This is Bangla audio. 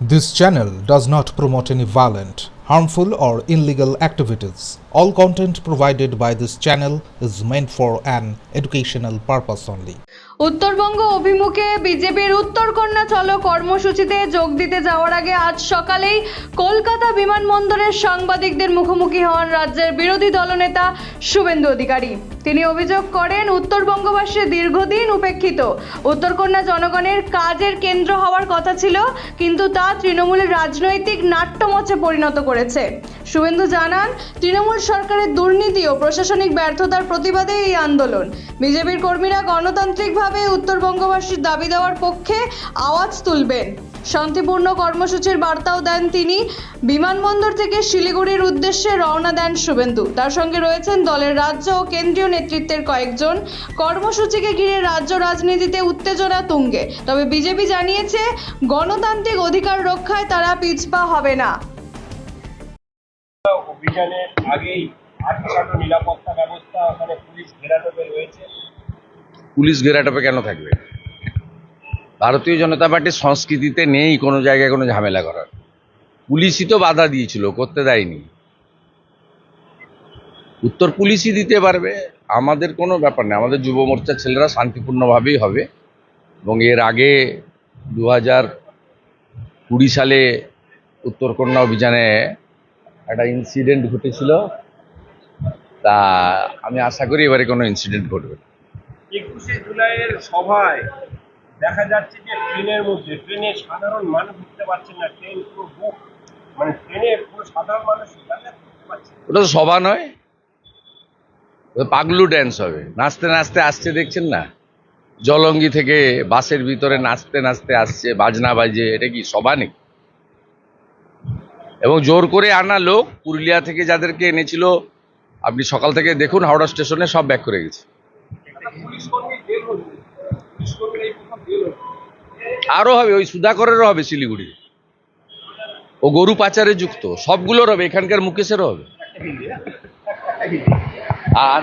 This channel does not promote any violent, harmful, or illegal activities. All content provided by this channel is meant for an educational purpose only. Uttarbanga অভিমুখে বিজেপির উত্তরকন্যা চলো কর্মসূচিতে যোগ দিতে যাওয়ার আগে আজ সকালেই কলকাতা বিমানবন্দরের সাংবাদিকদের মুখোমুখি হন রাজ্যের বিরোধী দলনেতা শুভেন্দু অধিকারী। তিনি অভিযোগ করেন উত্তরবঙ্গবাসী দীর্ঘদিন উপেক্ষিত উত্তরকন্যা জনগণের কাজের কেন্দ্র হওয়ার কথা ছিল, কিন্তু তা তৃণমূলের রাজনৈতিক নাট্যমঞ্চে পরিণত করেছে। শুভেন্দু জানান, তৃণমূল সরকারের দুর্নীতি ও প্রশাসনিক ব্যর্থতার প্রতিবাদে এই আন্দোলন। বিজেপির কর্মীরা গণতান্ত্রিকভাবে উত্তরবঙ্গবাসীর দাবি দেওয়ার পক্ষে আওয়াজ তুলবেন। শান্তিপূর্ণ কর্মসূচির বার্তাও দেন তিনি। বিমানবন্দর থেকে শিলিগুড়ির উদ্দেশ্যে রওনা দেন শুভেন্দু। তার সঙ্গে রয়েছেন দলের রাজ্য ও কেন্দ্রীয় নেতৃত্বের কয়েকজন। কর্মসূচিকে ঘিরে রাজ্য রাজনীতিতে উত্তেজনা তুঙ্গে। তবে বিজেপি জানিয়েছে, গণতান্ত্রিক অধিকার রক্ষায় তারা পিছপা হবে না। অভিযানের আগেই আটকানো নিরাপত্তা ব্যবস্থা ওখানে পুলিশ ঘেরাটোপে রয়েছে। পুলিশ ঘেরাটোপে কেন থাকবে? ভারতীয় জনতা পার্টির সংস্কৃতিতে নেই কোনো জায়গায় কোনো ঝামেলা করার। পুলিশই তো বাধা দিয়েছিল, করতে দেয়নি। উত্তর পুলিশই দিতে পারবে, আমাদের কোনো ব্যাপার নেই। আমাদের যুব মোর্চার ছেলেরা শান্তিপূর্ণভাবেই হবে। এবং এর আগে 2020 সালে উত্তরকন্যা অভিযানে একটা ইনসিডেন্ট ঘটেছিল, তা আমি আশা করি এবারে কোনো ইনসিডেন্ট ঘটবে না। 21শে জুলাইয়ের সভায় দেখা যাচ্ছে যে ট্রেনে সাধারণ মানুষ উঠতে পারছেন না, ট্রেন পুরো বুক, মানে ট্রেনে পুরো সাধারণ মানুষ উঠতে পারছে না। ওটা তো সভা নয়, ওটা পাগলু ড্যান্স হবে। নাচতে নাচতে আসছে, দেখছেন না? জলঙ্গি থেকে বাসের ভিতরে নাচতে নাচতে আসছে, বাজনা বাজে। এটা কি সভা নাকি? এবং জোর করে আনা লোক, পুরুলিয়া থেকে যাদেরকে এনেছিল, আপনি সকাল থেকে দেখুন হাওড়া স্টেশনে সব ব্যাক করে গেছে। পুলিশ কর্মী জেল হচ্ছে, পুলিশ কর্মীর এই প্রথম জেল হচ্ছে। আরো হবে, ওই সুধাকরেরও হবে শিলিগুড়ি। ও গরু পাচারে যুক্ত, সবগুলোর হবে, এখানকার মুকেশেরও হবে। আর